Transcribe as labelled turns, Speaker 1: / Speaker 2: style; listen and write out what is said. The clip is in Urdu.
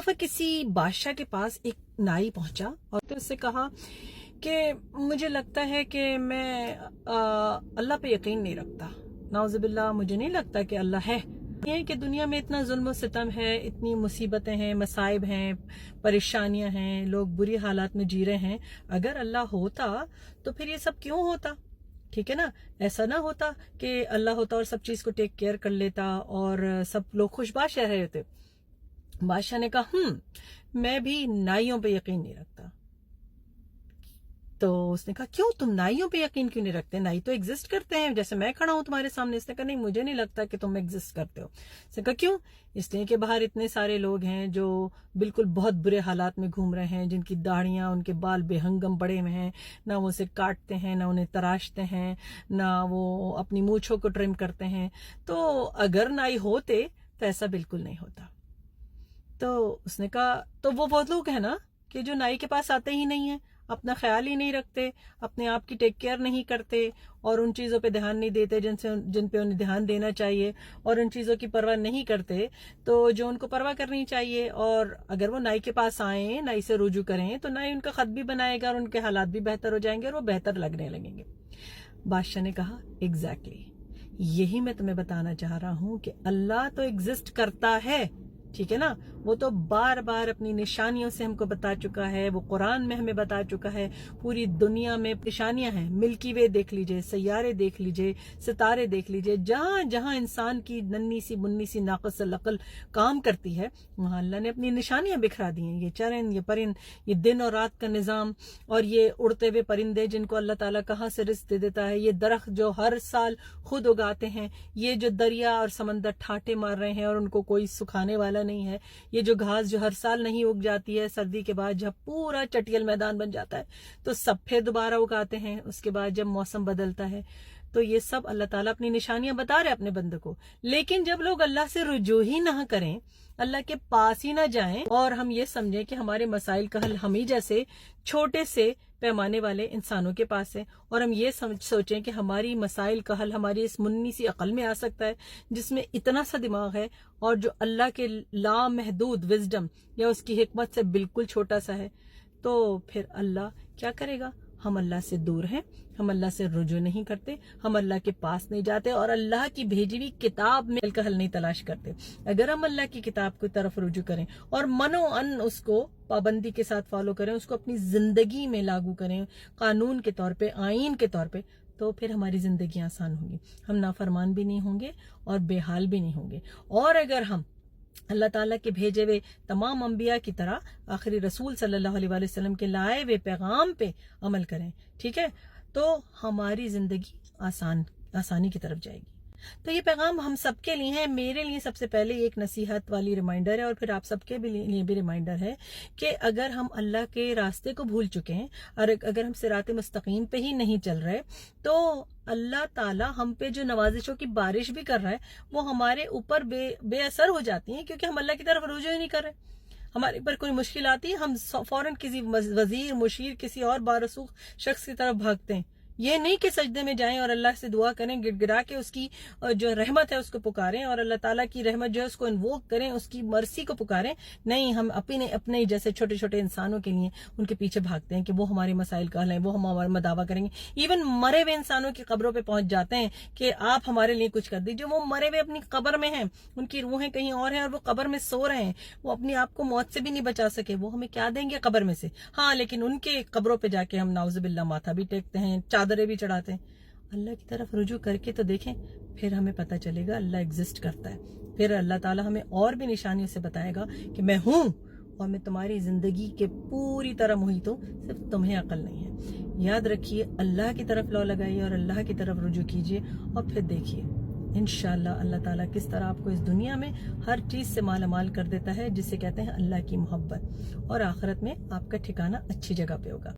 Speaker 1: دفعہ کسی بادشاہ کے پاس ایک نائی پہنچا اور تو اس سے کہا کہ مجھے لگتا ہے کہ میں اللہ پہ یقین نہیں رکھتا، نعوذ باللہ مجھے نہیں لگتا کہ اللہ ہے، یہ کہ دنیا میں اتنا ظلم و ستم ہے، اتنی مصیبتیں ہیں، مصائب ہیں، پریشانیاں ہیں، لوگ بری حالات میں جی رہے ہیں، اگر اللہ ہوتا تو پھر یہ سب کیوں ہوتا؟ ٹھیک ہے نا، ایسا نہ ہوتا کہ اللہ ہوتا اور سب چیز کو ٹیک کیئر کر لیتا اور سب لوگ خوش باش رہ رہے ہوتے۔ بادشاہ نے کہا میں بھی نائیوں پہ یقین نہیں رکھتا۔ تو اس نے کہا کیوں تم نائیوں پہ یقین کیوں نہیں رکھتے؟ نائی تو ایگزسٹ کرتے ہیں، جیسے میں کھڑا ہوں تمہارے سامنے۔ اس نے کہا نہیں مجھے نہیں لگتا کہ تم ایگزسٹ کرتے ہو۔ اس نے کہا کیوں؟ اس لیے کہ باہر اتنے سارے لوگ ہیں جو بالکل بہت برے حالات میں گھوم رہے ہیں، جن کی داڑیاں ان کے بال بے ہنگم بڑے ہوئے ہیں، نہ وہ اسے کاٹتے ہیں، نہ انہیں تراشتے ہیں، نہ وہ اپنی مونچھوں کو ٹرم کرتے ہیں۔ تو اگر نائی ہوتے تو ایسا بالکل نہیں ہوتا۔ تو اس نے کہا تو وہ بہت لوگ ہیں نا کہ جو نائی کے پاس آتے ہی نہیں ہیں، اپنا خیال ہی نہیں رکھتے، اپنے آپ کی ٹیک کیئر نہیں کرتے اور ان چیزوں پہ دھیان نہیں دیتے جن پہ انہیں دھیان دینا چاہیے، اور ان چیزوں کی پرواہ نہیں کرتے تو جو ان کو پرواہ کرنی چاہیے۔ اور اگر وہ نائی کے پاس آئیں، نائی سے رجوع کریں تو نائی ان کا خط بھی بنائے گا اور ان کے حالات بھی بہتر ہو جائیں گے اور وہ بہتر لگنے لگیں گے۔ بادشاہ نے کہا ایگزیکٹلی یہی میں تمہیں بتانا چاہ رہا ہوں کہ اللہ تو ایگزسٹ کرتا ہے، ٹھیک ہے نا، وہ تو بار بار اپنی نشانیوں سے ہم کو بتا چکا ہے، وہ قرآن میں ہمیں بتا چکا ہے۔ پوری دنیا میں نشانیاں ہیں، ملکی وے دیکھ لیجئے، سیارے دیکھ لیجئے، ستارے دیکھ لیجئے، جہاں جہاں انسان کی ننھی سی منی سی ناقص العقل کام کرتی ہے وہاں اللہ نے اپنی نشانیاں بکھرا دی ہیں۔ یہ چرند، یہ پرند، یہ دن اور رات کا نظام، اور یہ اڑتے ہوئے پرندے جن کو اللہ تعالیٰ کہاں سے رزق دے دیتا ہے، یہ درخت جو ہر سال خود اگاتے ہیں، یہ جو دریا اور سمندر ٹھاٹے مار رہے ہیں اور ان کو کوئی سکھانے والا نہیں ہے، یہ جو گھاس جو ہر سال نہیں اگ جاتی ہے، سردی کے بعد جب پورا چٹیل میدان بن جاتا ہے تو سب پھر دوبارہ اگاتے ہیں، اس کے بعد جب موسم بدلتا ہے، تو یہ سب اللہ تعالیٰ اپنی نشانیاں بتا رہے اپنے بندے کو۔ لیکن جب لوگ اللہ سے رجوع ہی نہ کریں، اللہ کے پاس ہی نہ جائیں، اور ہم یہ سمجھیں کہ ہمارے مسائل کا حل ہم ہی جیسے چھوٹے سے پیمانے والے انسانوں کے پاس ہے، اور ہم یہ سوچیں کہ ہماری مسائل کا حل ہماری اس منی سی عقل میں آ سکتا ہے جس میں اتنا سا دماغ ہے اور جو اللہ کے لامحدود وزڈم یا اس کی حکمت سے بالکل چھوٹا سا ہے، تو پھر اللہ کیا کرے گا؟ ہم اللہ سے دور ہیں، ہم اللہ سے رجوع نہیں کرتے، ہم اللہ کے پاس نہیں جاتے اور اللہ کی بھیجی ہوئی کتاب میں کا حل نہیں تلاش کرتے۔ اگر ہم اللہ کی کتاب کی طرف رجوع کریں اور منو ان اس کو پابندی کے ساتھ فالو کریں، اس کو اپنی زندگی میں لاگو کریں، قانون کے طور پہ، آئین کے طور پہ، تو پھر ہماری زندگی آسان ہوگی، ہم نافرمان بھی نہیں ہوں گے اور بے حال بھی نہیں ہوں گے۔ اور اگر ہم اللہ تعالیٰ کے بھیجے ہوئے تمام انبیاء کی طرح آخری رسول صلی اللہ علیہ وآلہ وسلم کے لائے ہوئے پیغام پہ عمل کریں، ٹھیک ہے، تو ہماری زندگی آسانی کی طرف جائے گی۔ تو یہ پیغام ہم سب کے لیے ہے، میرے لیے سب سے پہلے ایک نصیحت والی ریمائنڈر ہے، اور پھر آپ سب کے لیے بھی ریمائنڈر ہے کہ اگر ہم اللہ کے راستے کو بھول چکے ہیں اور اگر ہم صراط مستقیم پہ ہی نہیں چل رہے، تو اللہ تعالیٰ ہم پہ جو نوازشوں کی بارش بھی کر رہا ہے وہ ہمارے اوپر بے اثر ہو جاتی ہیں، کیونکہ ہم اللہ کی طرف رجوع ہی نہیں کر رہے۔ ہمارے پر کوئی مشکل آتی ہے ہم فوراً کسی وزیر، مشیر، کسی اور بارسوخ شخص کی طرف بھاگتے ہیں۔ یہ نہیں کہ سجدے میں جائیں اور اللہ سے دعا کریں، گڑ گڑا کے اس کی جو رحمت ہے اس کو پکاریں اور اللہ تعالیٰ کی رحمت جو ہے اس کو انووک کریں، اس کی مرسی کو پکاریں۔ نہیں، ہم اپنے جیسے چھوٹے چھوٹے انسانوں کے لیے ان کے پیچھے بھاگتے ہیں کہ وہ ہمارے مسائل کا حل ہیں، وہ ہمارا مداوع کریں گے۔ ایون مرے ہوئے انسانوں کی قبروں پہ پہنچ جاتے ہیں کہ آپ ہمارے لیے کچھ کر دیجیے۔ وہ مرے ہوئے اپنی قبر میں ہیں، ان کی روحیں کہیں اور ہیں اور وہ قبر میں سو رہے ہیں، وہ اپنے آپ کو موت سے بھی نہیں بچا سکے، وہ ہمیں کیا دیں گے قبر میں سے؟ ہاں، لیکن ان کے قبروں پہ جا کے ہم نعوذ باللہ ماتھا بھی ٹیکتے ہیں، چادریں بھی چڑھاتے ہیں۔ اللہ کی طرف رجوع کر کے تو دیکھیں، پھر ہمیں پتہ چلے گا اللہ ایگزسٹ کرتا ہے۔ پھر اللہ تعالیٰ ہمیں اور بھی نشانیوں سے بتائے گا کہ میں ہوں اور میں تمہاری زندگی کے پوری طرح محیط ہوں، صرف تمہیں عقل نہیں ہے۔ یاد رکھیے، اللہ کی طرف لو لگائیے اور اللہ کی طرف رجوع کیجیے، اور پھر دیکھیے انشاءاللہ اللہ تعالیٰ کس طرح آپ کو اس دنیا میں ہر چیز سے مالا مال کر دیتا ہے، جسے کہتے ہیں اللہ کی محبت، اور آخرت میں آپ کا ٹھکانہ اچھی جگہ پہ ہوگا۔